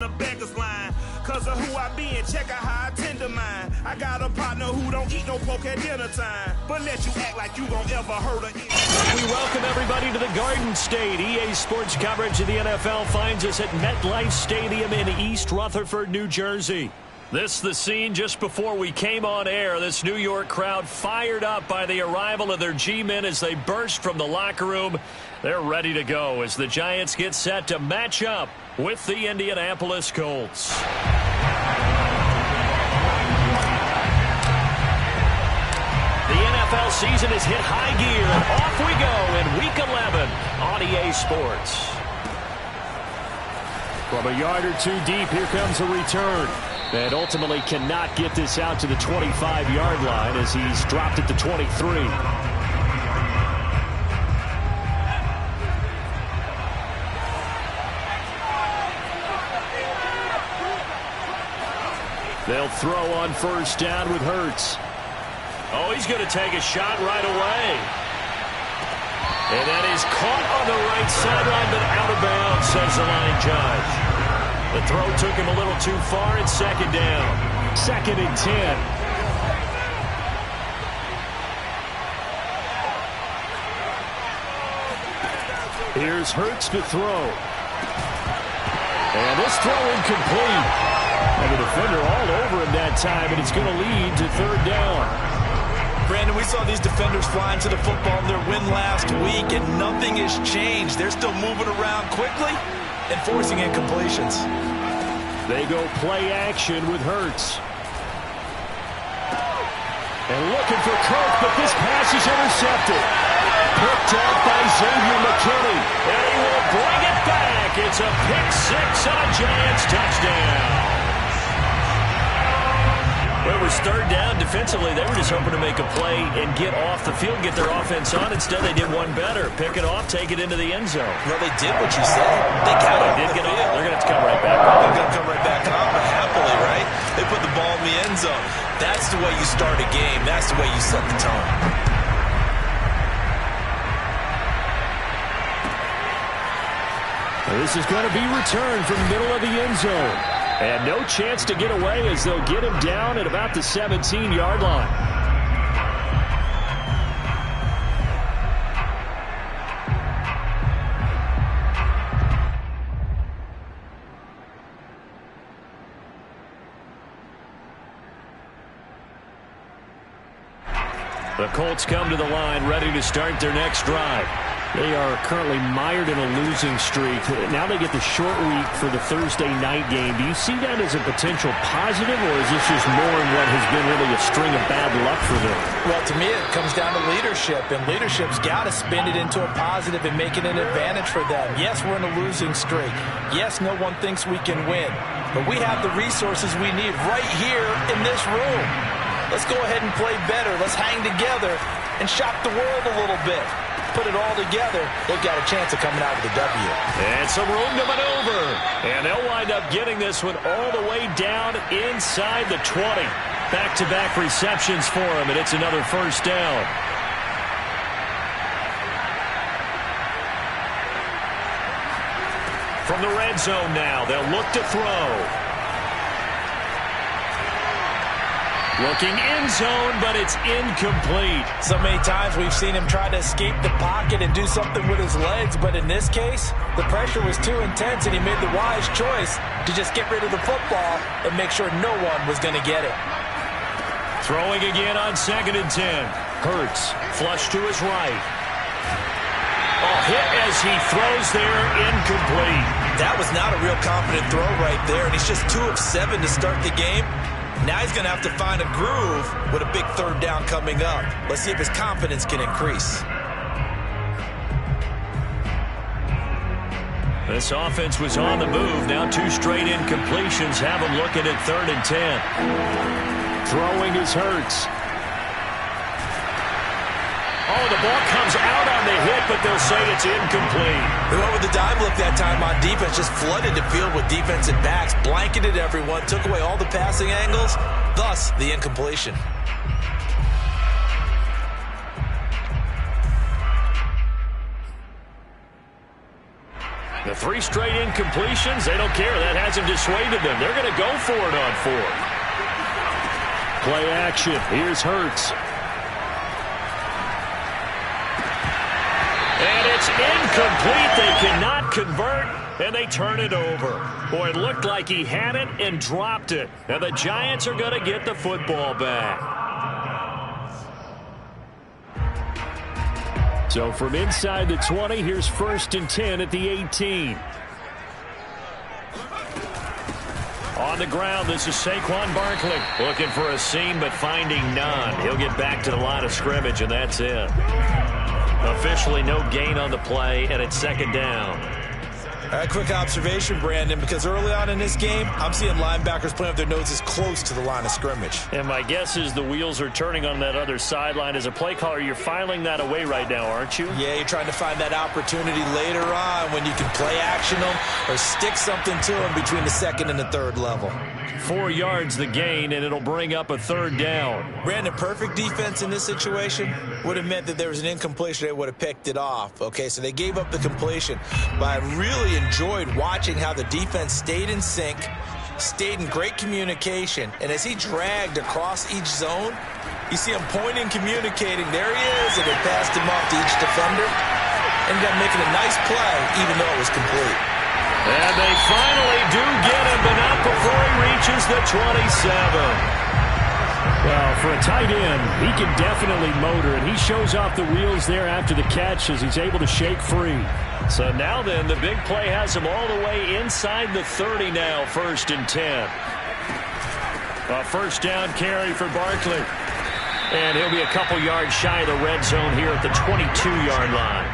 The beggar's line, cause of who I be and check out how I tend to mine. I got a partner who don't eat no pork at dinner time, but let you act like you gon' ever hurt her. We welcome everybody to the Garden State. EA Sports coverage of the NFL finds us at MetLife Stadium in East Rutherford, New Jersey. This the scene just before we came on air. This New York crowd fired up by the arrival of their G-men as they burst from the locker room. They're ready to go as the Giants get set to match up with the Indianapolis Colts. The NFL season has hit high gear, and off we go in Week 11 on EA Sports. From a yard or two deep, here comes a return. And ultimately cannot get this out to the 25-yard line as he's dropped at the 23. They'll throw on first down with Hurts. Oh, he's going to take a shot right away. And that is caught on the right sideline, but out of bounds, says the line judge. The throw took him a little too far. It's second down. 2nd and 10. Here's Hurts to throw. And this throw incomplete. And the defender all over him that time, and it's going to lead to 3rd down. Brandon, we saw these defenders flying to the football in their win last week, and nothing has changed. They're still moving around quickly and forcing incompletions. They go play action with Hurts. And looking for Kirk, but this pass is intercepted. Picked up by Xavier McKinney. And he will bring it back. It's a pick-6 on a Giants touchdown. Well, it was 3rd down. Defensively, they were just hoping to make a play and get off the field, get their offense on. Instead, they did one better. Pick it off, take it into the end zone. Well, they did what you said. They got it. Did get off. They're going to have to come right back on. They're going to come right back on, but happily, right? They put the ball in the end zone. That's the way you start a game. That's the way you set the tone. This is going to be returned from the middle of the end zone. And no chance to get away as they'll get him down at about the 17-yard line. The Colts come to the line ready to start their next drive. They are currently mired in a losing streak. Now they get the short week for the Thursday night game. Do you see that as a potential positive, or is this just more in what has been really a string of bad luck for them? Well, to me, it comes down to leadership, and leadership's got to spin it into a positive and make it an advantage for them. Yes, we're in a losing streak. Yes, no one thinks we can win, but we have the resources we need right here in this room. Let's go ahead and play better. Let's hang together and shock the world a little bit. Put it all together, they've got a chance of coming out with a W. And some room to maneuver. And they'll wind up getting this one all the way down inside the 20. Back-to-back receptions for him, and it's another first down. From the red zone now, they'll look to throw. Looking in zone, but it's incomplete. So many times we've seen him try to escape the pocket and do something with his legs, but in this case, the pressure was too intense, and he made the wise choice to just get rid of the football and make sure no one was going to get it. Throwing again on 2nd and 10. Hurts, flush to his right. Oh, hit as he throws there, incomplete. That was not a real confident throw right there, and he's just 2 of 7 to start the game. Now he's going to have to find a groove with a big 3rd down coming up. Let's see if his confidence can increase. This offense was on the move. Now 2 straight incompletions have him looking at 3rd and 10. Throwing is Hurts. Oh, the ball comes out on the hit, but they'll say it's incomplete. They went with the dime look that time on defense, just flooded the field with defensive backs, blanketed everyone, took away all the passing angles, thus the incompletion. The 3 straight incompletions, they don't care. That hasn't dissuaded them. They're going to go for it on 4th. Play action. Here's Hurts. And it's incomplete. They cannot convert, and they turn it over. Boy, it looked like he had it and dropped it. Now the Giants are going to get the football back. So from inside the 20, here's 1st and 10 at the 18. On the ground, this is Saquon Barkley. Looking for a seam, but finding none. He'll get back to the line of scrimmage, and that's it. Officially no gain on the play, and it's 2nd down. A quick observation, Brandon, because early on in this game, I'm seeing linebackers playing with their noses close to the line of scrimmage. And my guess is the wheels are turning on that other sideline. As a play caller, you're filing that away right now, aren't you? Yeah, you're trying to find that opportunity later on when you can play action them or stick something to them between the 2nd and the 3rd level. 4 yards the gain, and it'll bring up a 3rd down. Brandon, perfect defense in this situation would have meant that there was an incompletion. They would have picked it off. Okay, so they gave up the completion. But I really enjoyed watching how the defense stayed in sync, stayed in great communication, and as he dragged across each zone, you see him pointing, communicating. There he is, and they passed him off to each defender. Ended up making a nice play, even though it was complete. And they finally do get him, but not before he reaches the 27. Well, for a tight end, he can definitely motor, and he shows off the wheels there after the catch as he's able to shake free. So now then, the big play has him all the way inside the 30 now, 1st and 10. A 1st down carry for Barkley. And he'll be a couple yards shy of the red zone here at the 22-yard line.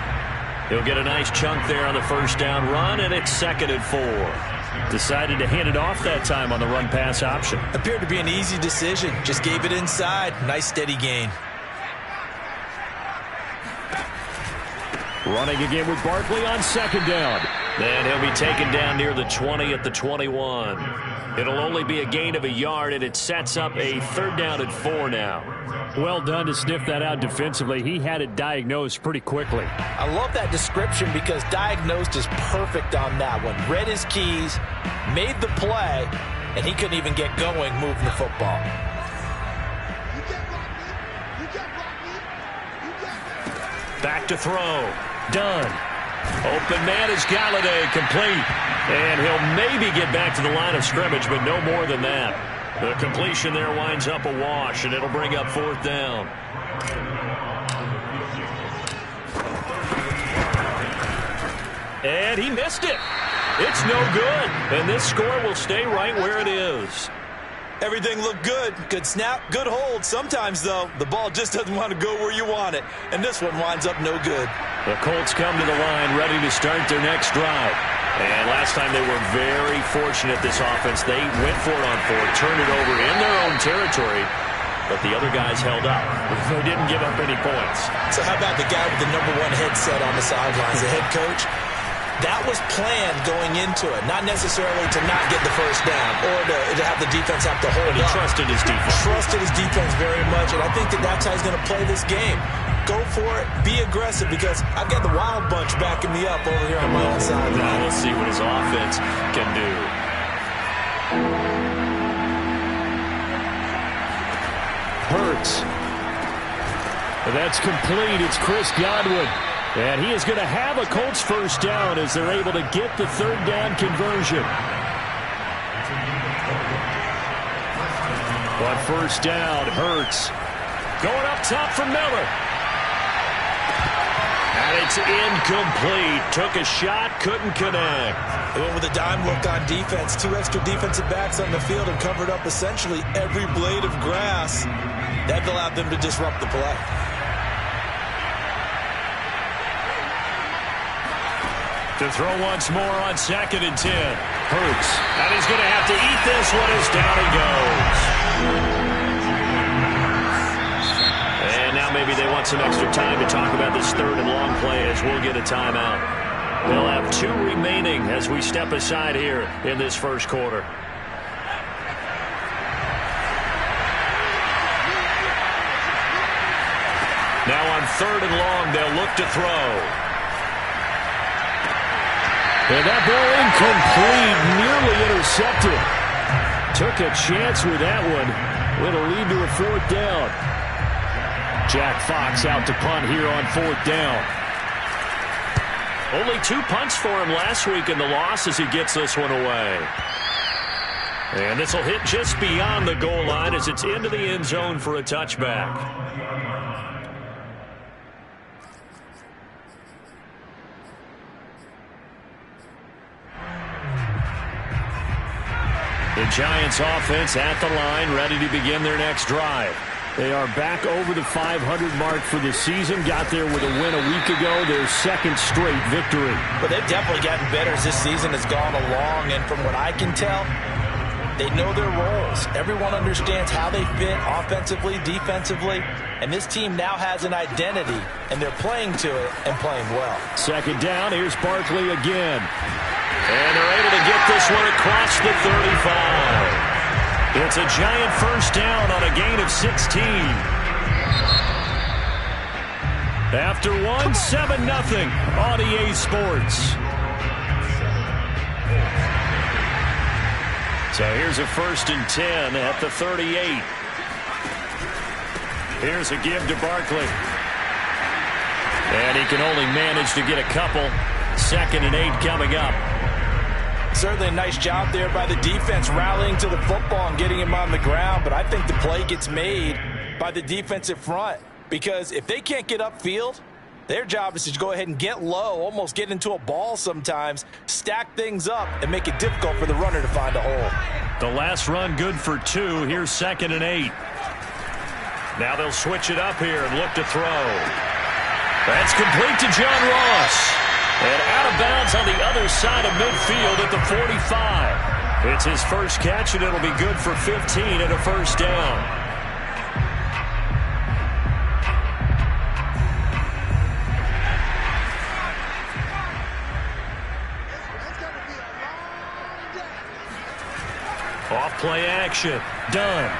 He'll get a nice chunk there on the 1st down run, and it's 2nd and 4. Decided to hand it off that time on the run-pass option. Appeared to be an easy decision. Just gave it inside. Nice steady gain. Running again with Barkley on 2nd down. Then he'll be taken down near the 20 at the 21. It'll only be a gain of a yard, and it sets up a 3rd down and 4 now. Well done to sniff that out defensively. He had it diagnosed pretty quickly. I love that description because diagnosed is perfect on that one. Read his keys, made the play, and he couldn't even get going moving the football. Back to throw. Done. Open man is Galladay, complete. And he'll maybe get back to the line of scrimmage, but no more than that. The completion there winds up a wash, and it'll bring up 4th down. And he missed it. It's no good. And this score will stay right where it is. Everything looked good. Good snap, good hold. Sometimes, though, the ball just doesn't want to go where you want it. And this one winds up no good. The Colts come to the line ready to start their next drive. And last time they were very fortunate, this offense. They went for it on 4th, turned it over in their own territory, but the other guys held up. They didn't give up any points. So how about the guy with the #1 headset on the sidelines, the head coach? That was planned going into it, not necessarily to not get the 1st down or to have the defense have to hold up. He trusted his defense. Trusted his defense very much, and I think that that's how he's going to play this game. Go for it, be aggressive, because I've got the wild bunch backing me up over here on my own side. Now we'll see what his offense can do. Hurts. That's complete. It's Chris Godwin. And he is going to have a Colts 1st down as they're able to get the 3rd down conversion. On 1st down, Hurts. Going up top for Miller. And it's incomplete. Took a shot, couldn't connect. They went with a dime look on defense. 2 extra defensive backs on the field and covered up essentially every blade of grass. That allowed them to disrupt the play. To throw once more on 2nd and 10. Hurts. And he's going to have to eat this one as down he goes. And now maybe they want some extra time to talk about this 3rd and long play as we'll get a timeout. They'll have 2 remaining as we step aside here in this 1st quarter. Now on 3rd and long, they'll look to throw. And that ball incomplete, nearly intercepted. Took a chance with that one. It'll lead to a 4th down. Jack Fox out to punt here on 4th down. Only 2 punts for him last week in the loss as he gets this one away. And this will hit just beyond the goal line as it's into the end zone for a touchback. The Giants offense at the line, ready to begin their next drive. They are back over the 500 mark for the season. Got there with a win a week ago, their 2nd straight victory. But they've definitely gotten better as this season has gone along. And from what I can tell, they know their roles. Everyone understands how they fit offensively, defensively. And this team now has an identity, and they're playing to it and playing well. 2nd down, here's Barkley again. And they're able to get this one across the 35. It's a Giant 1st down on a gain of 16. After 7-0 on EA Sports. So here's a 1st and 10 at the 38. Here's a give to Barkley. And he can only manage to get a couple. 2nd and 8 coming up. Certainly a nice job there by the defense rallying to the football and getting him on the ground. But I think the play gets made by the defensive front. Because if they can't get upfield, their job is to go ahead and get low, almost get into a ball sometimes, stack things up, and make it difficult for the runner to find a hole. The last run good for 2. Here's 2nd and 8. Now they'll switch it up here and look to throw. That's complete to John Ross. And out of bounds on the other side of midfield at the 45. It's his first catch, and it'll be good for 15 and a 1st down. Off play action. Done.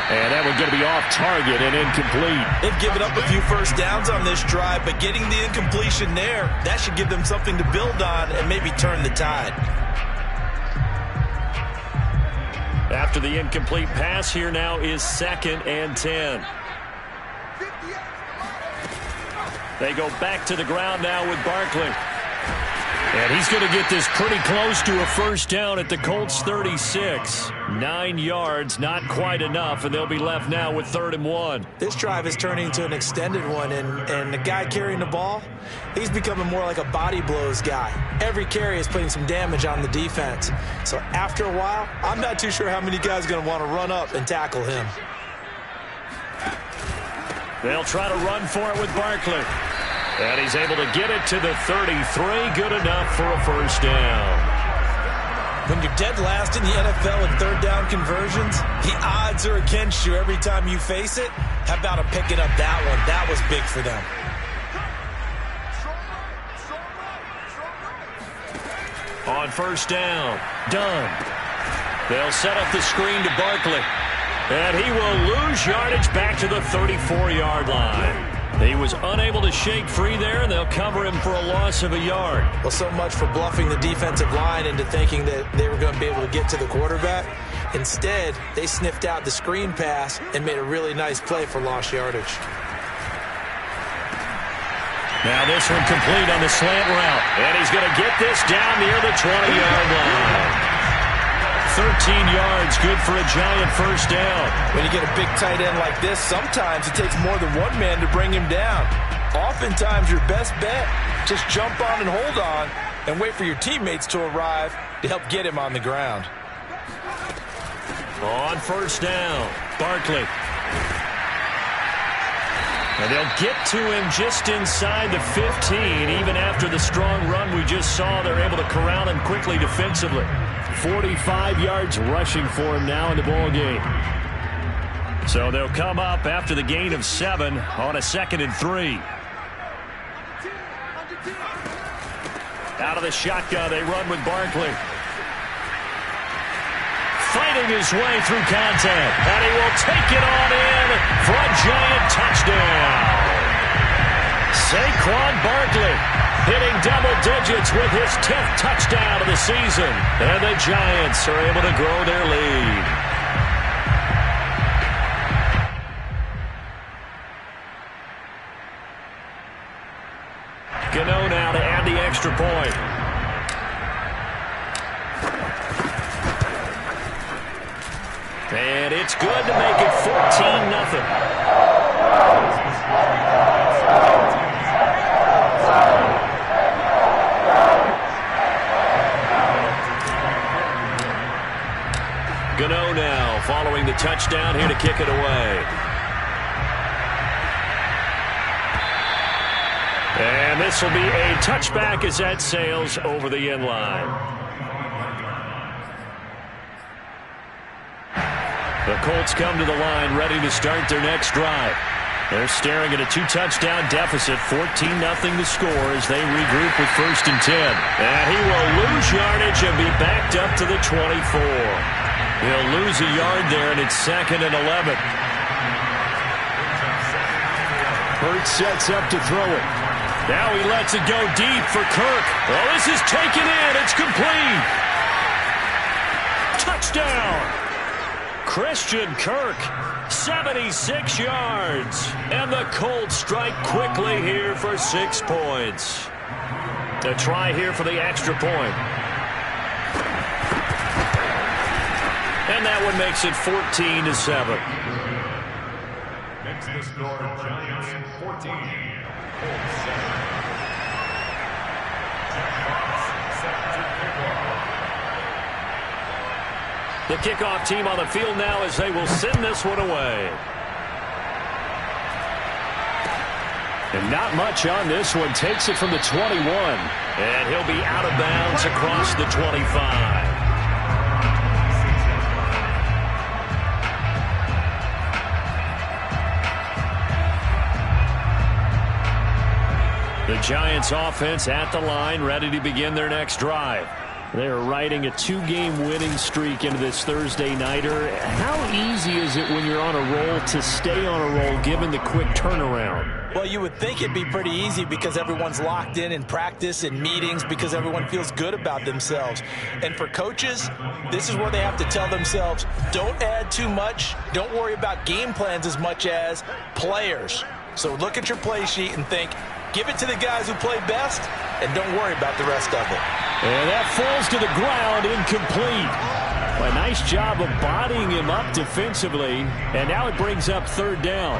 And that one going to be off target and incomplete. They've given up a few 1st downs on this drive, but getting the incompletion there, that should give them something to build on and maybe turn the tide. After the incomplete pass, here now is 2nd and 10. They go back to the ground now with Barkley. And he's going to get this pretty close to a 1st down at the Colts 36. 9 yards, not quite enough, and they'll be left now with 3rd and 1. This drive is turning into an extended one, and the guy carrying the ball, he's becoming more like a body blows guy. Every carry is putting some damage on the defense. So after a while, I'm not too sure how many guys are going to want to run up and tackle him. They'll try to run for it with Barkley. And he's able to get it to the 33. Good enough for a 1st down. When you're dead last in the NFL in 3rd down conversions, the odds are against you every time you face it. How about picking up that one? That was big for them. On 1st down. Done. They'll set up the screen to Barkley. And he will lose yardage back to the 34-yard line. He was unable to shake free there, and they'll cover him for a loss of a yard. Well, so much for bluffing the defensive line into thinking that they were going to be able to get to the quarterback. Instead, they sniffed out the screen pass and made a really nice play for lost yardage. Now this one complete on the slant route. And he's going to get this down near the 20-yard line. 13 yards, good for a Giant 1st down. When you get a big tight end like this, sometimes it takes more than one man to bring him down. Oftentimes, your best bet, just jump on and hold on and wait for your teammates to arrive to help get him on the ground. On 1st down, Barkley. And they'll get to him just inside the 15. Even after the strong run we just saw, they're able to corral him quickly defensively. 45 yards rushing for him now in the ball game. So they'll come up after the gain of 7 on a 2nd and 3. Out of the shotgun, they run with Barkley. Fighting his way through contact. And he will take it on in for a Giant touchdown. Saquon Barkley. hitting double digits with his 10th touchdown of the season. And the Giants are able to grow their lead. Gano now to add the extra point. And it's good to make it 14-0. Gano now following the touchdown here to kick it away. And this will be a touchback as that sails over the end line. The Colts come to the line ready to start their next drive. They're staring at a 2-touchdown deficit, 14-0 the score as they regroup with 1st and 10. And he will lose yardage and be backed up to the 24. He'll lose a yard there, and it's 2nd and 11. Hurts sets up to throw it. Now he lets it go deep for Kirk. Well, this is taken in. It's complete. Touchdown. Christian Kirk, 76 yards. And the Colts strike quickly here for 6 points. A try here for the extra point. And that one makes it 14-7. Next to score, Giants 14. Colts 7. Jack Fox set to kick off. The kickoff team on the field now as they will send this one away. And not much on this one. Takes it from the 21. And he'll be out of bounds across the 25. The Giants offense at the line, ready to begin their next drive. They are riding a 2-game winning streak into this Thursday nighter. How easy is it when you're on a roll to stay on a roll given the quick turnaround? Well, you would think it'd be pretty easy because everyone's locked in practice and meetings because everyone feels good about themselves. And for coaches, this is where they have to tell themselves, don't add too much. Don't worry about game plans as much as players. So look at your play sheet and think, give it to the guys who play best, and don't worry about the rest of it. And that falls to the ground, incomplete. A nice job of bodying him up defensively, and now it brings up 3rd down.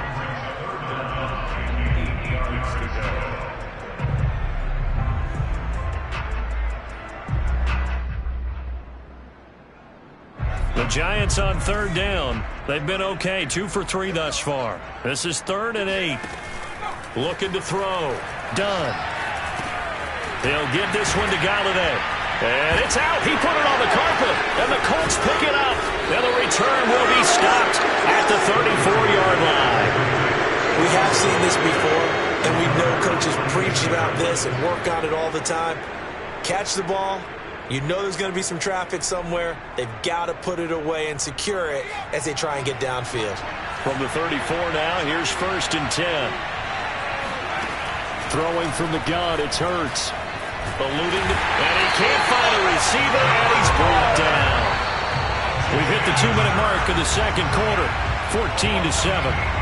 The Giants on 3rd down. They've been okay, 2 for 3 thus far. This is 3rd and 8. Looking to throw. Done. They'll give this one to Galladay. And it's out. He put it on the carpet. And the Colts pick it up. And the return will be stopped at the 34-yard line. We have seen this before, and we know coaches preach about this and work on it all the time. Catch the ball. You know there's going to be some traffic somewhere. They've got to put it away and secure it as they try and get downfield. From the 34 now, here's 1st and 10. Throwing from the gun, it's Hurts. Eluding and he can't find a receiver, and he's brought down. We've hit the 2-minute mark of the 2nd quarter, 14-7.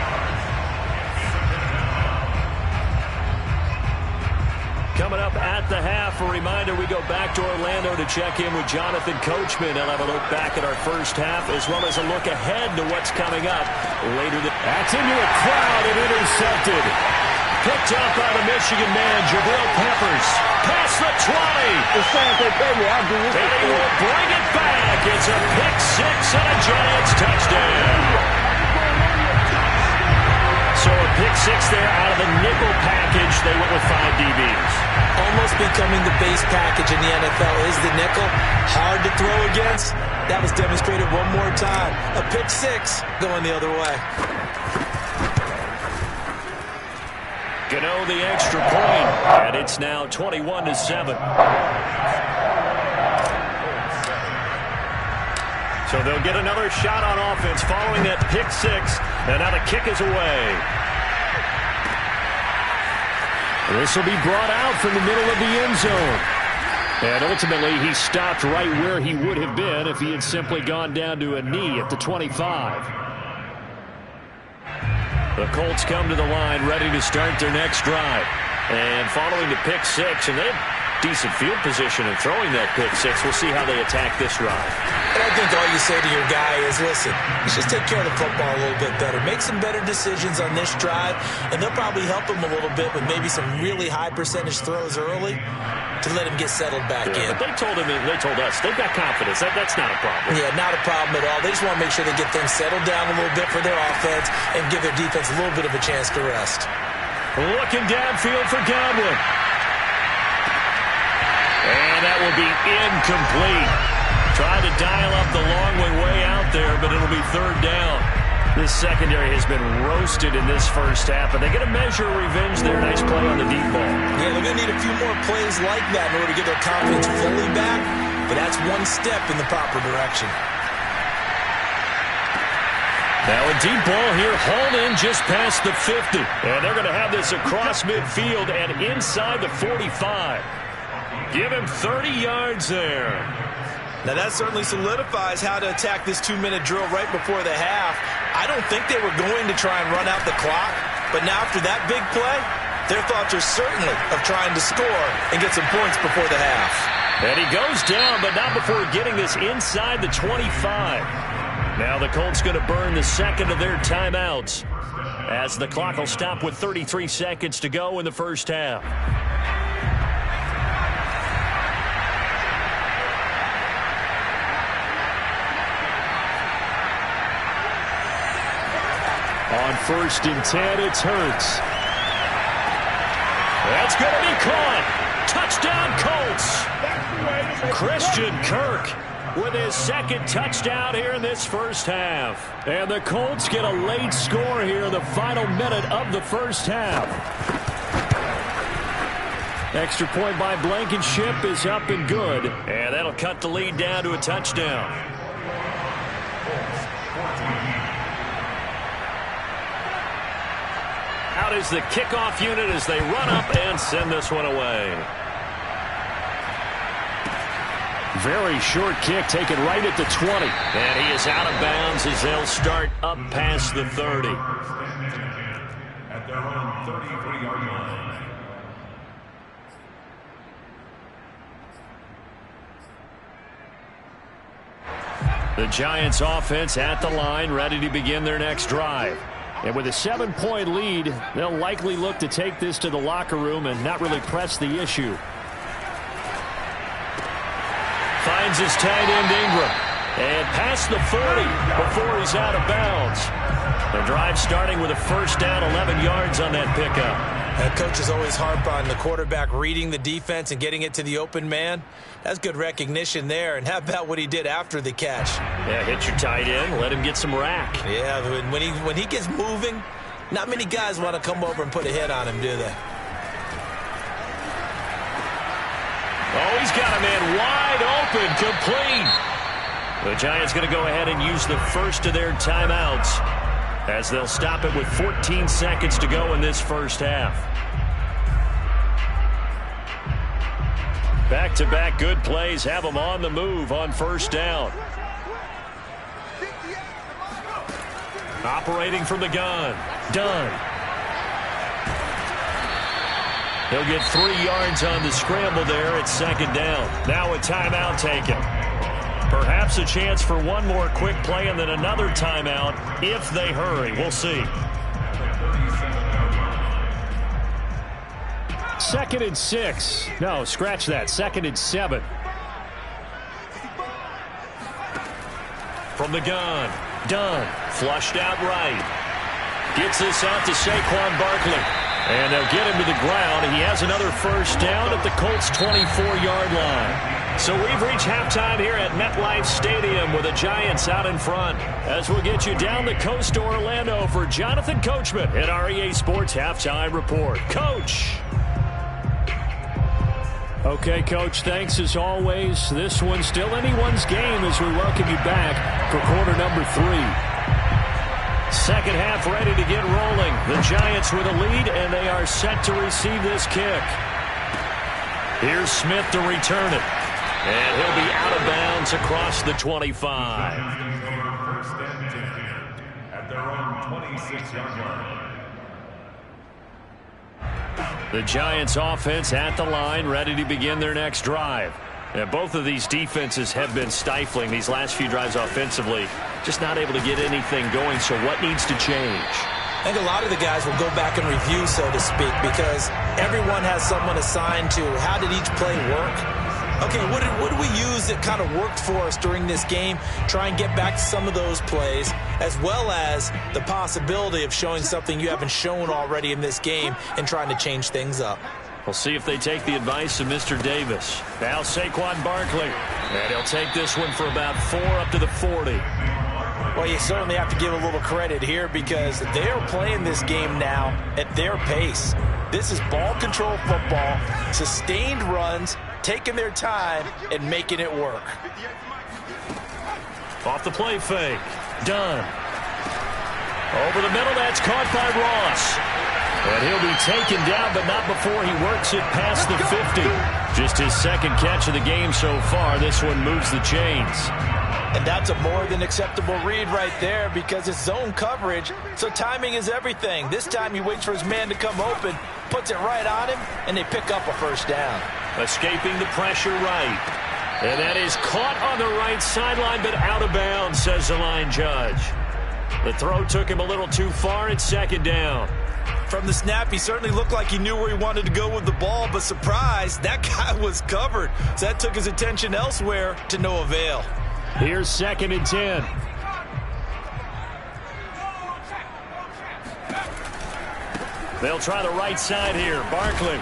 Coming up at the half, a reminder, we go back to Orlando to check in with Jonathan Coachman. He'll have a look back at our first half as well as a look ahead to what's coming up later. That's into a crowd and intercepted. Picked up by the Michigan man, Jabril Peppers. Past the 20. And he will bring it back. It's a pick 6 and a Giants touchdown. So a pick 6 there out of the nickel package. They went with 5 DBs. Almost becoming the base package in the NFL is the nickel. Hard to throw against. That was demonstrated one more time. A pick 6 going the other way. Gano the extra point, and it's now 21-7. So they'll get another shot on offense following that pick 6, and now the kick is away. This will be brought out from the middle of the end zone. And ultimately, he stopped right where he would have been if he had simply gone down to a knee at the 25. The Colts come to the line ready to start their next drive. And following the pick six, and they have decent field position in throwing that pick six. We'll see how they attack this drive. And I think all you say to your guy is, listen, let's just take care of the football a little bit better. Make some better decisions on this drive, and they'll probably help him a little bit with maybe some really high percentage throws early to let him get settled back in. But they told us they've got confidence. That's not a problem. Yeah, not a problem at all. They just want to make sure they get things settled down a little bit for their offense and give their defense a little bit of a chance to rest. Looking downfield for Godwin. And that will be incomplete. Tried to dial up the long way out there, but it'll be third down. This secondary has been roasted in this first half, and they get a measure of revenge there. Nice play on the deep ball. Yeah, they're going to need a few more plays like that in order to get their confidence fully back, but that's one step in the proper direction. Now a deep ball here, hauled in just past the 50. And they're going to have this across midfield and inside the 45. Give him 30 yards there. Now that certainly solidifies how to attack this 2-minute drill right before the half. I don't think they were going to try and run out the clock, but now after that big play, their thoughts are certainly of trying to score and get some points before the half. And he goes down, but not before getting this inside the 25. Now the Colts going to burn the second of their timeouts as the clock will stop with 33 seconds to go in the first half. On 1st and 10, it's Hurts. That's going to be caught. Touchdown, Colts. Christian Kirk with his second touchdown here in this first half. And the Colts get a late score here in the final minute of the first half. Extra point by Blankenship is up and good. And that'll cut the lead down to a touchdown. Out is the kickoff unit as they run up and send this one away. Very short kick taken right at the 20. And he is out of bounds as they'll start up past the 30. At their own 33-yard line. The Giants offense at the line, ready to begin their next drive. And with a 7-point lead, they'll likely look to take this to the locker room and not really press the issue. Finds his tight end Ingram. And past the 40 before he's out of bounds. The drive starting with a first down, 11 yards on that pickup. Coaches always harp on the quarterback reading the defense and getting it to the open man. That's good recognition there. And how about what he did after the catch? Yeah, hit your tight end, let him get some rack. Yeah, when he gets moving, not many guys want to come over and put a hit on him, do they? Oh, he's got a man wide open, complete. The Giants going to go ahead and use the first of their timeouts as they'll stop it with 14 seconds to go in this first half. Back-to-back good plays have them on the move on first down. Operating from the gun. Done. He'll get 3 yards on the scramble there at second down. Now a timeout taken. Perhaps a chance for one more quick play and then another timeout if they hurry. We'll see. 2nd and 6. No, scratch that. 2nd and 7. From the gun. Done. Flushed out right. Gets this out to Saquon Barkley. And they'll get him to the ground. He has another first down at the Colts' 24-yard line. So we've reached halftime here at MetLife Stadium with the Giants out in front. As we'll get you down the coast to Orlando for Jonathan Coachman at our EA Sports Halftime Report. Coach! Okay, Coach, thanks as always. This one's still anyone's game as we welcome you back for quarter number 3. Second half ready to get rolling. The Giants with a lead, and they are set to receive this kick. Here's Smith to return it. And he'll be out of bounds across the 25. First and 10 at their own 26-yard line. The Giants offense at the line, ready to begin their next drive. And both of these defenses have been stifling these last few drives offensively. Just not able to get anything going, so what needs to change? I think a lot of the guys will go back and review, so to speak, because everyone has someone assigned to how did each play work. Okay, what did we use that kind of worked for us during this game? Try and get back to some of those plays, as well as the possibility of showing something you haven't shown already in this game and trying to change things up. We'll see if they take the advice of Mr. Davis. Now Saquon Barkley. And he'll take this one for about 4 up to the 40. Well, you certainly have to give a little credit here because they are playing this game now at their pace. This is ball control football, sustained runs, taking their time and making it work. Off the play fake. Done. Over the middle, that's caught by Ross. And he'll be taken down, but not before he works it past the 50. Just his second catch of the game so far. This one moves the chains. And that's a more than acceptable read right there because it's zone coverage, so timing is everything. This time he waits for his man to come open, puts it right on him, and they pick up a first down. Escaping the pressure right. And that is caught on the right sideline, but out of bounds, says the line judge. The throw took him a little too far. It's second down. From the snap, he certainly looked like he knew where he wanted to go with the ball, but surprise, that guy was covered. So that took his attention elsewhere to no avail. Here's second and 10. They'll try the right side here. Barkley.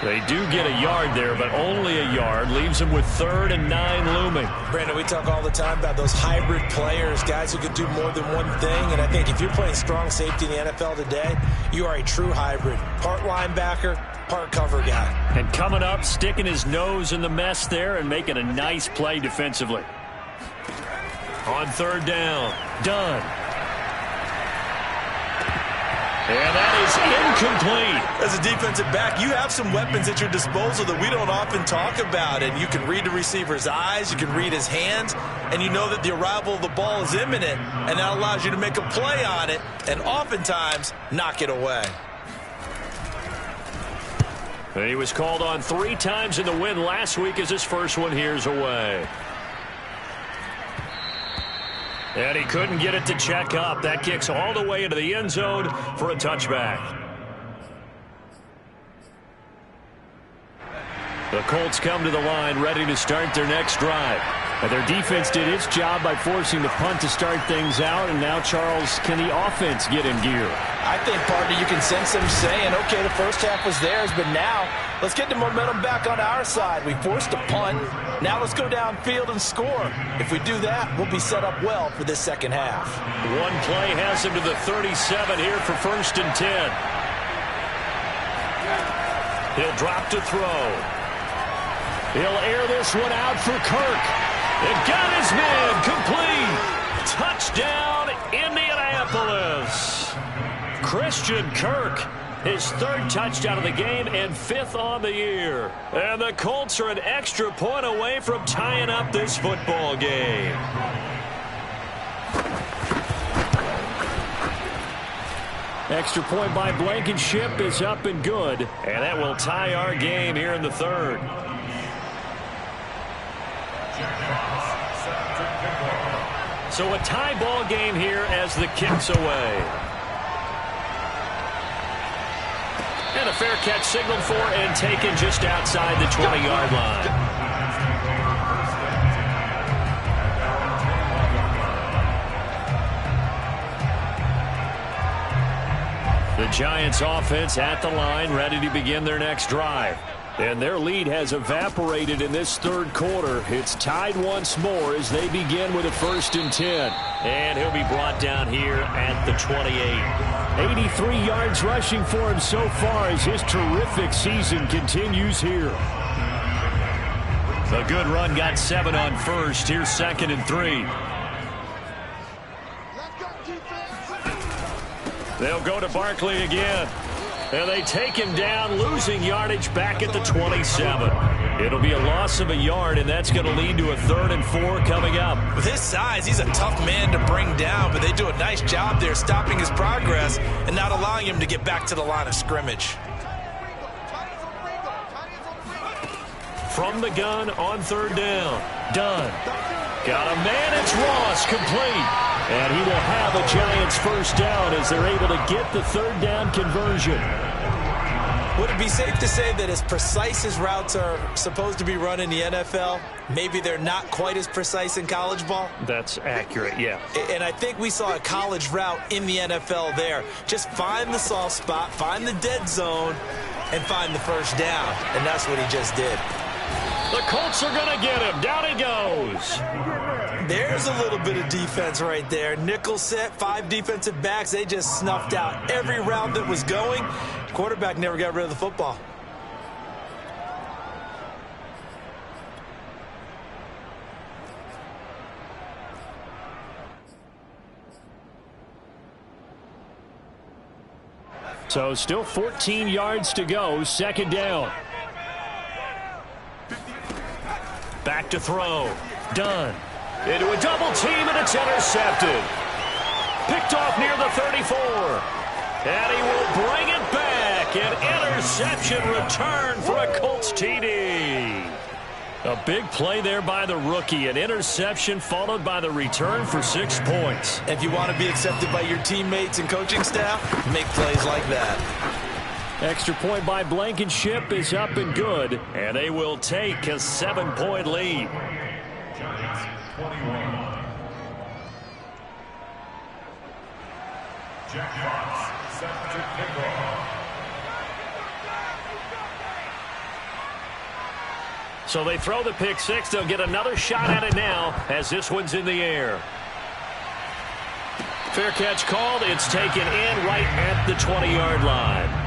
They do get a yard there, but only a yard. Leaves them with 3rd and 9 looming. Brandon, we talk all the time about those hybrid players, guys who can do more than one thing. And I think if you're playing strong safety in the NFL today, you are a true hybrid. Part linebacker, part cover guy. And coming up, sticking his nose in the mess there and making a nice play defensively. On 3rd down, done. And that is incomplete. As a defensive back, you have some weapons at your disposal that we don't often talk about. And you can read the receiver's eyes, you can read his hands, and you know that the arrival of the ball is imminent, and that allows you to make a play on it and oftentimes knock it away. He was called on 3 times in the win last week as his first one here's away. And he couldn't get it to check up. That kicks all the way into the end zone for a touchback. The Colts come to the line ready to start their next drive. And their defense did its job by forcing the punt to start things out. And now, Charles, can the offense get in gear? I think, partner, you can sense them saying, okay, the first half was theirs, but now let's get the momentum back on our side. We forced a punt. Now let's go downfield and score. If we do that, we'll be set up well for this second half. One play has him to the 37 here for 1st and 10. He'll drop to throw. He'll air this one out for Kirk. It got his man complete. Touchdown, Indianapolis. Christian Kirk, his 3rd touchdown of the game and 5th on the year. And the Colts are an extra point away from tying up this football game. Extra point by Blankenship is up and good. And that will tie our game here in the 3rd. So a tie ball game here as the kick's away. And a fair catch signaled for and taken just outside the 20-yard line. The Giants offense at the line, ready to begin their next drive. And their lead has evaporated in this 3rd quarter. It's tied once more as they begin with a 1st and 10. And he'll be brought down here at the 28. 83 yards rushing for him so far as his terrific season continues here. A good run, got 7 on 1st. Here's 2nd and 3. They'll go to Barkley again. And they take him down, losing yardage back at the 27. It'll be a loss of a yard, and that's going to lead to a 3rd and 4 coming up. With his size, he's a tough man to bring down, but they do a nice job there stopping his progress and not allowing him to get back to the line of scrimmage. From the gun on 3rd down. Dunn. Got a man, it's Ross, complete. And he will have a Giants 1st down as they're able to get the 3rd down conversion. Would it be safe to say that as precise as routes are supposed to be run in the NFL, maybe they're not quite as precise in college ball? That's accurate, yeah. And I think we saw a college route in the NFL there. Just find the soft spot, find the dead zone, and find the 1st down. And that's what he just did. The Colts are going to get him. Down he goes. There's a little bit of defense right there. Nickel set, 5 defensive backs. They just snuffed out every route that was going. Quarterback never got rid of the football. So still 14 yards to go. 2nd down. Back to throw. Dunn. Into a double team, and it's intercepted. Picked off near the 34. And he will bring it back. An interception return for a Colts TD. A big play there by the rookie. An interception followed by the return for 6 points. If you want to be accepted by your teammates and coaching staff, make plays like that. Extra point by Blankenship is up and good, and they will take a 7-point lead. Giants 21. Jack Fox set to kick off. So they throw the pick 6. They'll get another shot at it now as this one's in the air. Fair catch called. It's taken in right at the 20-yard line.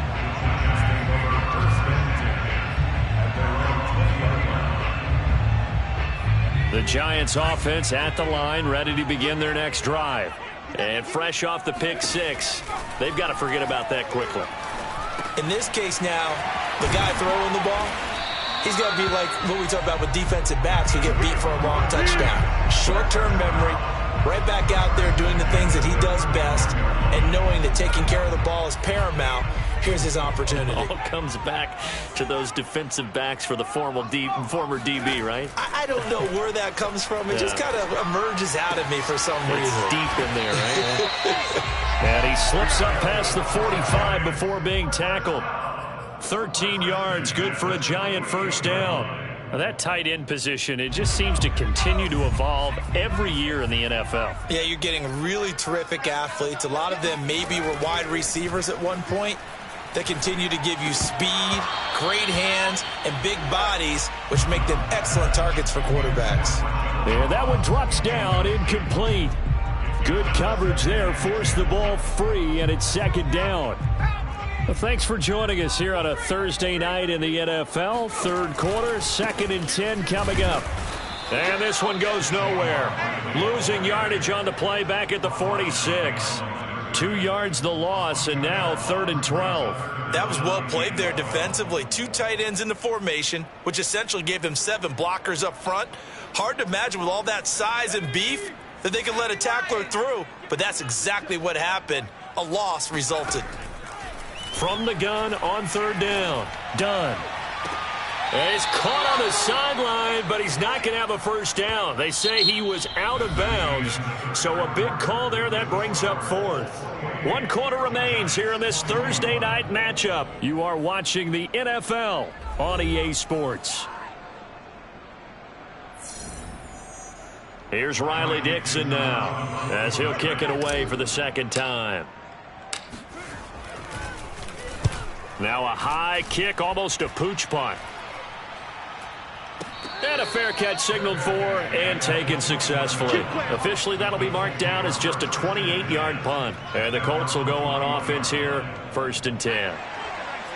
The Giants offense at the line, ready to begin their next drive. And fresh off the pick 6, they've got to forget about that quickly. In this case now, the guy throwing the ball, he's got to be like what we talk about with defensive backs who get beat for a long touchdown. Short-term memory, right back out there doing the things that he does best, and knowing that taking care of the ball is paramount. Here's his opportunity. All comes back to those defensive backs for the former DB, right? I don't know where that comes from. It just kind of emerges out of me for some reason. It's deep in there, right? And he slips up past the 45 before being tackled. 13 yards, good for a Giant 1st down. Now that tight end position, it just seems to continue to evolve every year in the NFL. Yeah, you're getting really terrific athletes. A lot of them maybe were wide receivers at one point. They continue to give you speed, great hands, and big bodies, which make them excellent targets for quarterbacks. And that one drops down, incomplete. Good coverage there, forced the ball free, and it's 2nd down. Well, thanks for joining us here on a Thursday night in the NFL. 3rd quarter, 2nd and 10 coming up. And this one goes nowhere. Losing yardage on the play back at the 46. 2 yards the loss, and now 3rd and 12. That was well played there defensively. 2 tight ends in the formation, which essentially gave them 7 blockers up front. Hard to imagine with all that size and beef that they could let a tackler through, but that's exactly what happened. A loss resulted. From the gun on 3rd down, Dunn. And he's caught on the sideline, but he's not going to have a 1st down. They say he was out of bounds, so a big call there that brings up 4th. 1 quarter remains here in this Thursday night matchup. You are watching the NFL on EA Sports. Here's Riley Dixon now as he'll kick it away for the 2nd time. Now a high kick, almost a pooch punt. And a fair catch signaled for and taken successfully. Officially, that'll be marked down as just a 28-yard punt. And the Colts will go on offense here, 1st and 10.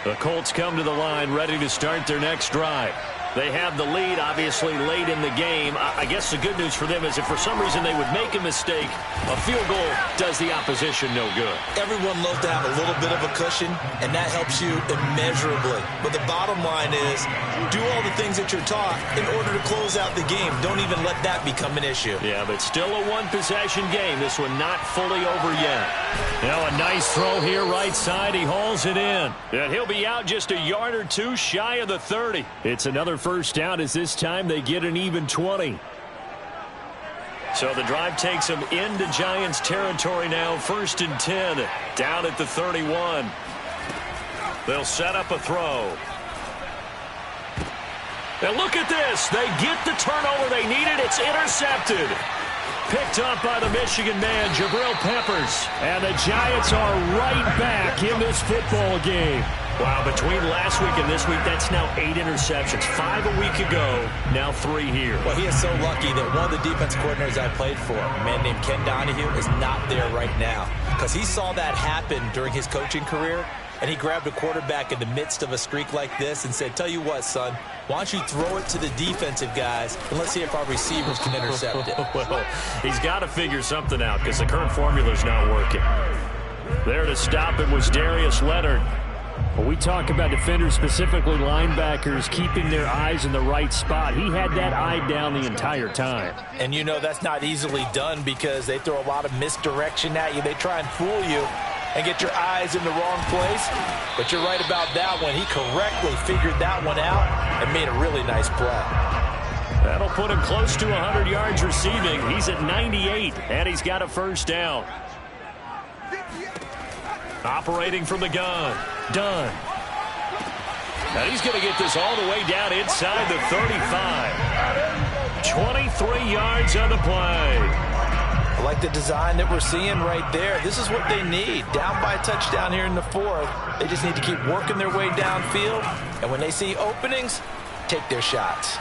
The Colts come to the line ready to start their next drive. They have the lead, obviously, late in the game. I guess the good news for them is if for some reason they would make a mistake, a field goal does the opposition no good. Everyone loves to have a little bit of a cushion, and that helps you immeasurably. But the bottom line is, do all the things that you're taught in order to close out the game. Don't even let that become an issue. Yeah, but still a one-possession game. This one not fully over yet. Now a nice throw here, right side. He hauls it in. And he'll be out just a yard or two shy of the 30. It's another first down as this time they get an even 20. So the drive takes them into Giants territory now. 1st and 10 down at the 31. They'll set up a throw. And look at this. They get the turnover they needed. It's intercepted. Picked up by the Michigan man, Jabril Peppers. And the Giants are right back in this football game. Wow, between last week and this week, that's now 8 interceptions. 5 a week ago, now 3 here. Well, he is so lucky that one of the defense coordinators I played for, a man named Ken Donahue, is not there right now. Because he saw that happen during his coaching career, and he grabbed a quarterback in the midst of a streak like this and said, tell you what, son, why don't you throw it to the defensive guys, and let's see if our receivers can intercept it. Well, he's got to figure something out because the current formula's not working. There to stop it was Darius Leonard. When we talk about defenders, specifically linebackers, keeping their eyes in the right spot, he had that eye down the entire time. And you know that's not easily done because they throw a lot of misdirection at you. They try and fool you and get your eyes in the wrong place. But you're right about that one. He correctly figured that one out and made a really nice play. That'll put him close to 100 yards receiving. He's at 98, and he's got a first down. Operating from the gun. Dunn. And he's going to get this all the way down inside the 35. 23 yards on the play. I like the design that we're seeing right there. This is what they need. Down by a touchdown here in the 4th. They just need to keep working their way downfield. And when they see openings, take their shots.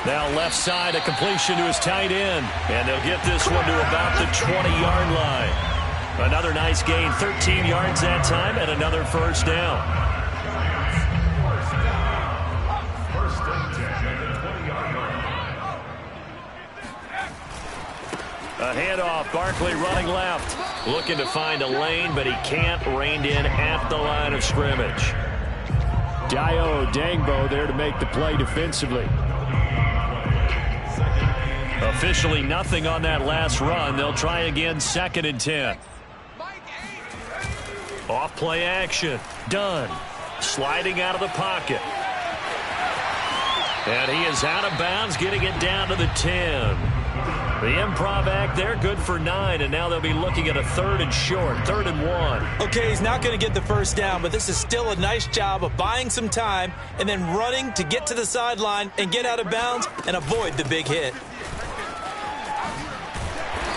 Now left side, a completion to his tight end. And they'll get this one to about the 20-yard line. Another nice gain, 13 yards that time, and another first down. A handoff, Barkley running left. Looking to find a lane, but he can't. Reined in at the line of scrimmage. Dayo Dangbo there to make the play defensively. Officially nothing on that last run. They'll try again, 2nd and 10. Off play action. Dunn. Sliding out of the pocket. And he is out of bounds, getting it down to the 10. The improv act there, good for 9, and now they'll be looking at a 3rd and short, 3rd and 1. Okay, he's not going to get the first down, but this is still a nice job of buying some time and then running to get to the sideline and get out of bounds and avoid the big hit.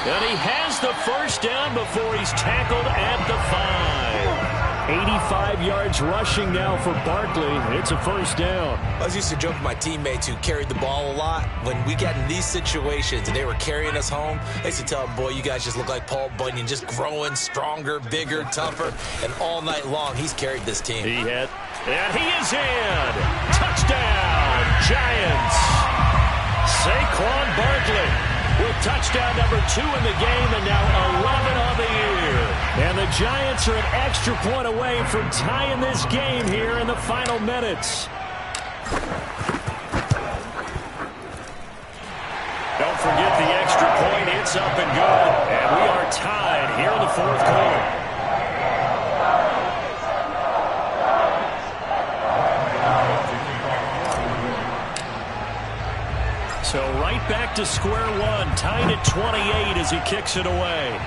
And he has the first down before he's tackled at the 5. 85 yards rushing now for Barkley. It's a first down. I was used to joke with my teammates who carried the ball a lot. When we got in these situations and they were carrying us home, I used to tell them, boy, you guys just look like Paul Bunyan, just growing stronger, bigger, tougher. And all night long, he's carried this team. He had, and he is in. Touchdown, Giants. Saquon Barkley with touchdown number 2 in the game, and now 11 on the year. And the Giants are an extra point away from tying this game here in the final minutes. Don't forget the extra point. It's up and good. And we are tied here in the 4th quarter. So right back to square one, tied at 28 as he kicks it away.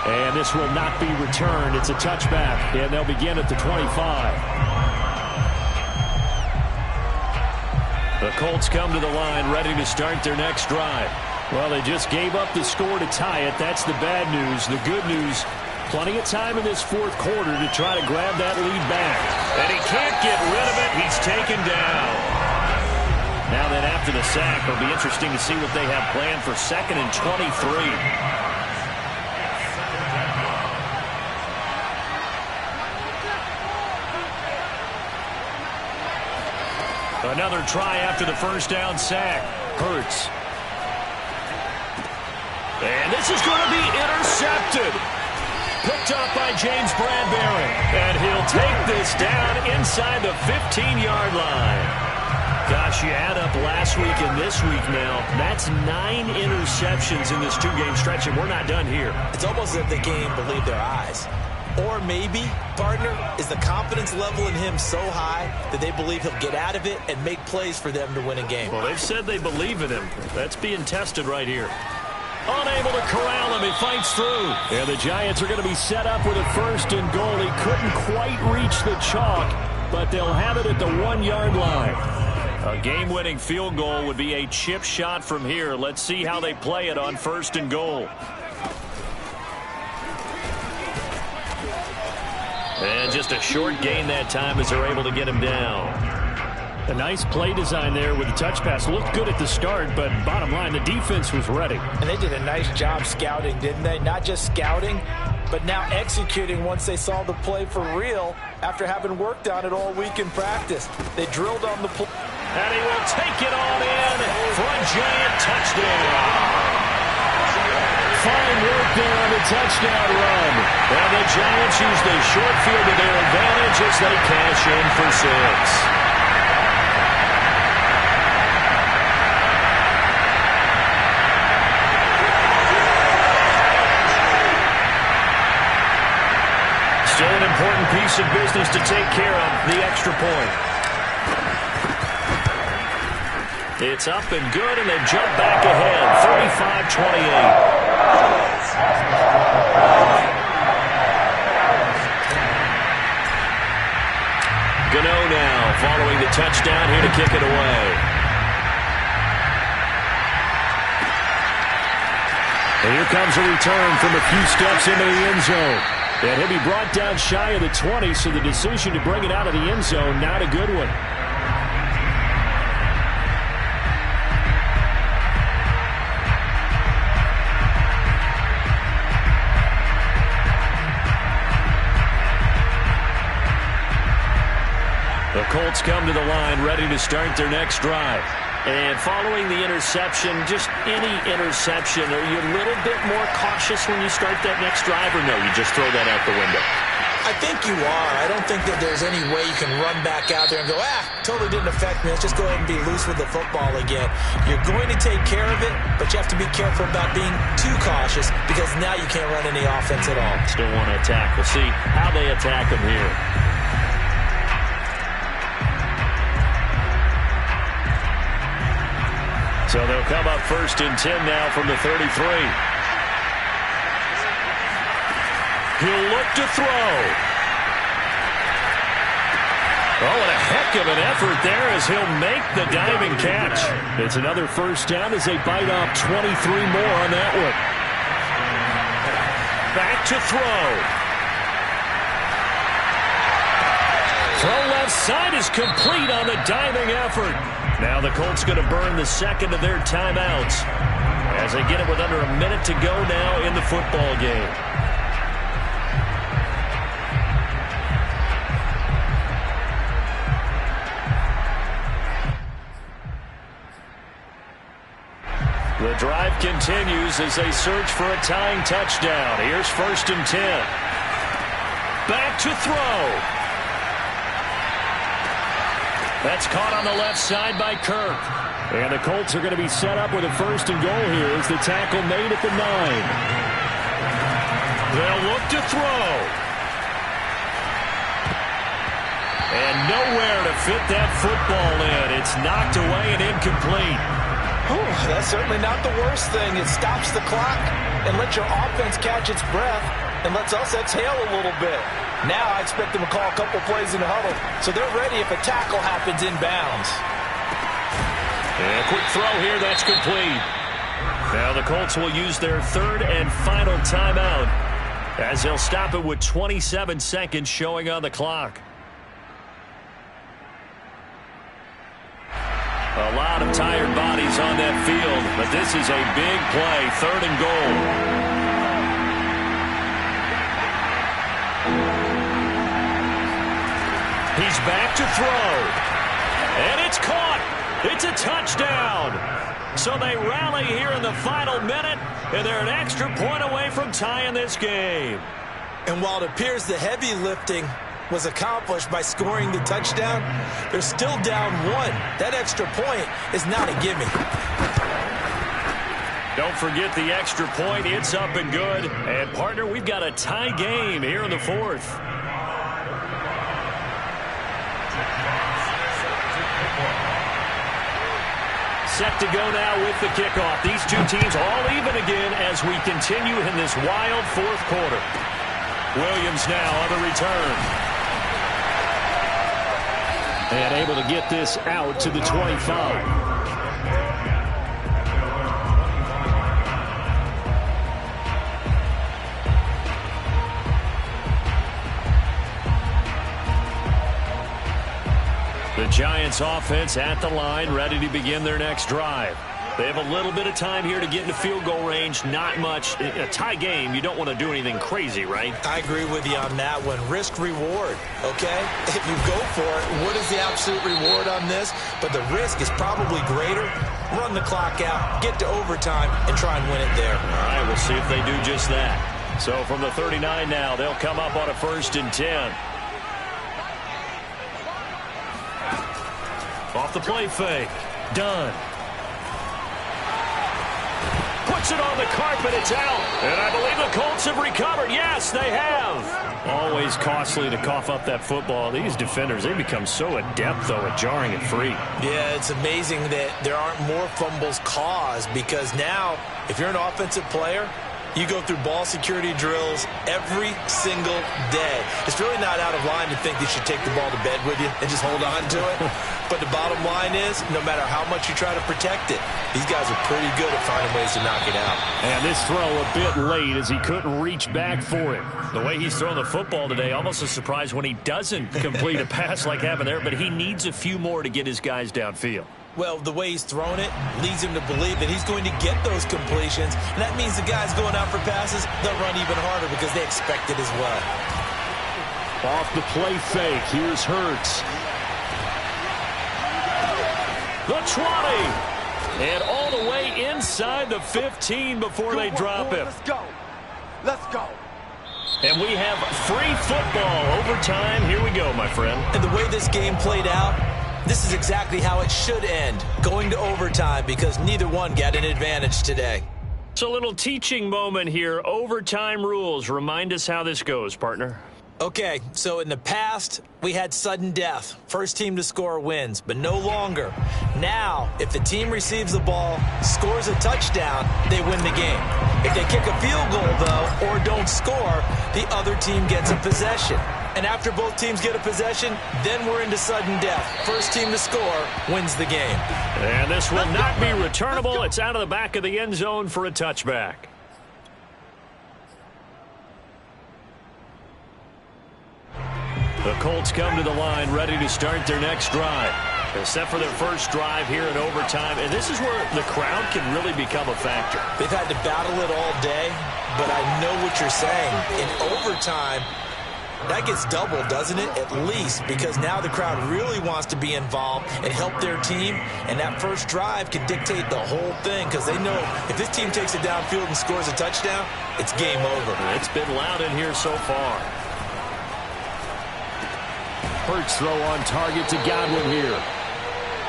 And this will not be returned. It's a touchback, and they'll begin at the 25. The Colts come to the line ready to start their next drive. Well, they just gave up the score to tie it. That's the bad news. The good news, plenty of time in this 4th quarter to try to grab that lead back. And he can't get rid of it. He's taken down. Now then, after the sack, it'll be interesting to see what they have planned for 2nd and 23. Another try after the first down sack. Hurts. And this is going to be intercepted. Picked up by James Bradbury. And he'll take this down inside the 15-yard line. Gosh, you add up last week and this week now. That's 9 interceptions in this 2-game stretch, and we're not done here. It's almost as if they can't even believe their eyes. Or maybe, partner, is the confidence level in him so high that they believe he'll get out of it and make plays for them to win a game. Well, they've said they believe in him. That's being tested right here. Unable to corral him. He fights through. And the Giants are going to be set up with a 1st and goal. He couldn't quite reach the chalk, but they'll have it at the 1-yard line. A game-winning field goal would be a chip shot from here. Let's see how they play it on 1st and goal. And just a short gain that time as they're able to get him down. A nice play design there with the touch pass. Looked good at the start, but bottom line, the defense was ready. And they did a nice job scouting, didn't they? Not just scouting, but now executing once they saw the play for real after having worked on it all week in practice. They drilled on the play. And he will take it on in for a Giant touchdown. Fine work there on the touchdown run. And the Giants use the short field to their advantage as they cash in for 6. Still an important piece of business to take care of, the extra point. It's up and good, and they jump back ahead, 35-28. Gano now following the touchdown here to kick it away. And here comes a return from a few steps into the end zone. And he'll be brought down shy of the 20, so the decision to bring it out of the end zone, not a good one. The Colts come to the line ready to start their next drive. And following the interception, just any interception, are you a little bit more cautious when you start that next drive, or no, you just throw that out the window? I think you are. I don't think that there's any way you can run back out there and go, totally didn't affect me. Let's just go ahead and be loose with the football again. You're going to take care of it, but you have to be careful about being too cautious because now you can't run any offense at all. Still want to attack. We'll see how they attack them here. So they'll come up 1st and 10 now from the 33. He'll look to throw. Oh, and a heck of an effort there as he'll make the diving catch. It's another 1st down as they bite off 23 more on that one. Back to throw. Throw left side is complete on the diving effort. Now the Colts going to burn the second of their timeouts as they get it with under a minute to go now in the football game. The drive continues as they search for a tying touchdown. Here's 1st and 10. Back to throw. That's caught on the left side by Kirk. And the Colts are going to be set up with a 1st and goal here as the tackle made at the 9. They'll look to throw. And nowhere to fit that football in. It's knocked away and incomplete. That's certainly not the worst thing. It stops the clock and lets your offense catch its breath and lets us exhale a little bit. Now I expect them to call a couple plays in the huddle, so they're ready if a tackle happens inbounds. And a quick throw here, that's complete. Now the Colts will use their 3rd and final timeout as they'll stop it with 27 seconds showing on the clock. A lot of tired bodies on that field, but this is a big play, 3rd and goal. He's back to throw. And it's caught. It's a touchdown. So they rally here in the final minute, and they're an extra point away from tying this game. And while it appears the heavy lifting was accomplished by scoring the touchdown, they're still down 1. That extra point is not a gimme. Don't forget the extra point. It's up and good. And, partner, we've got a tie game here in the fourth. Set to go now with the kickoff. These two teams all even again as we continue in this wild fourth quarter. Williams now on the return. And able to get this out to the 25. The Giants offense at the line, ready to begin their next drive. They have a little bit of time here to get into field goal range. Not much. In a tie game, you don't want to do anything crazy, right? I agree with you on that one. Risk-reward, okay? If you go for it, what is the absolute reward on this? But the risk is probably greater. Run the clock out, get to overtime, and try and win it there. All right, we'll see if they do just that. So from the 39 now, they'll come up on a 1st and 10. Off the play fake. Done. Puts it on the carpet. It's out. And I believe the Colts have recovered. Yes, they have. Always costly to cough up that football. These defenders, they become so adept, though, at jarring it free. Yeah, it's amazing that there aren't more fumbles caused because now, if you're an offensive player, you go through ball security drills every single day. It's really not out of line to think you should take the ball to bed with you and just hold on to it. But the bottom line is, no matter how much you try to protect it, these guys are pretty good at finding ways to knock it out. And this throw a bit late as he couldn't reach back for it. The way he's throwing the football today, almost a surprise when he doesn't complete a pass like happened there, but he needs a few more to get his guys downfield. Well, the way he's thrown it leads him to believe that he's going to get those completions. And that means the guys going out for passes, they'll run even harder because they expect it as well. Off the play fake. Here's Hurts. The 20. And all the way inside the 15 before they drop him. Let's go. Let's go. And we have free football. Overtime. Here we go, my friend. And the way this game played out, this is exactly how it should end, going to overtime because neither one got an advantage today. It's a little teaching moment here. Overtime rules. Remind us how this goes, partner. Okay, so in the past, we had sudden death. First team to score wins, but no longer. Now, if the team receives the ball, scores a touchdown, they win the game. If they kick a field goal, though, or don't score, the other team gets a possession. And after both teams get a possession, then we're into sudden death. First team to score wins the game. And this will not be returnable. It's out of the back of the end zone for a touchback. The Colts come to the line ready to start their next drive. They're set for their first drive here in overtime. And this is where the crowd can really become a factor. They've had to battle it all day, but I know what you're saying. In overtime, that gets doubled, doesn't it? At least, because now the crowd really wants to be involved and help their team, and that first drive can dictate the whole thing because they know if this team takes it downfield and scores a touchdown, it's game over. It's been loud in here so far. Hurts throw on target to Godwin here.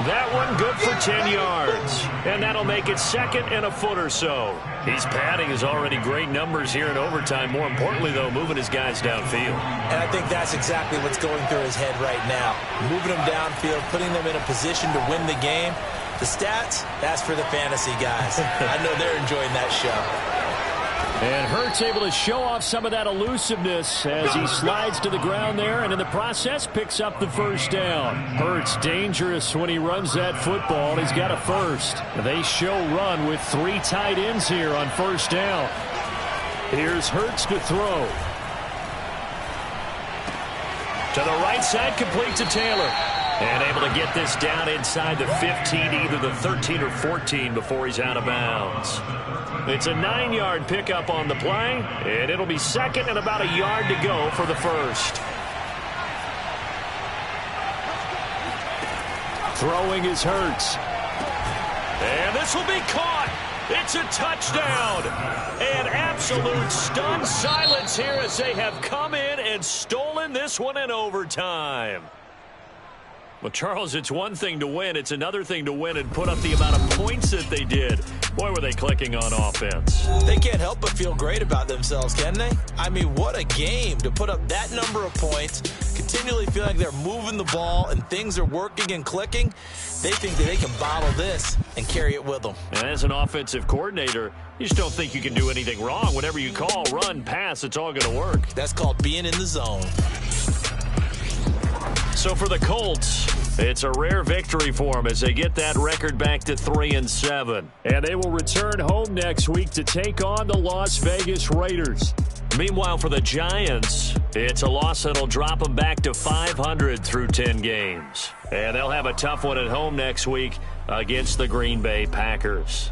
That one good for 10 yards. And that'll make it second and a foot or so. He's padding his already great numbers here in overtime. More importantly, though, moving his guys downfield. And I think that's exactly what's going through his head right now. Moving them downfield, putting them in a position to win the game. The stats, that's for the fantasy guys. I know they're enjoying that show. And Hurts able to show off some of that elusiveness as he slides to the ground there and in the process picks up the first down. Hurts dangerous when he runs that football. He's got a first. They show run with 3 tight ends here on first down. Here's Hurts to throw. To the right side, complete to Taylor. And able to get this down inside the 15, either the 13 or 14 before he's out of bounds. It's a 9-yard pickup on the play, and it'll be second and about a yard to go for the first. Throwing is Hurts. And this will be caught. It's a touchdown. An absolute stunned silence here as they have come in and stolen this one in overtime. Well, Charles, it's one thing to win. It's another thing to win and put up the amount of points that they did. Boy, were they clicking on offense. They can't help but feel great about themselves, can they? I mean, what a game to put up that number of points, continually feel like they're moving the ball and things are working and clicking. They think that they can bottle this and carry it with them. And as an offensive coordinator, you just don't think you can do anything wrong. Whatever you call, run, pass, it's all going to work. That's called being in the zone. So for the Colts, it's a rare victory for them as they get that record back to 3-7. And they will return home next week to take on the Las Vegas Raiders. Meanwhile, for the Giants, it's a loss that'll drop them back to 500 through 10 games. And they'll have a tough one at home next week against the Green Bay Packers.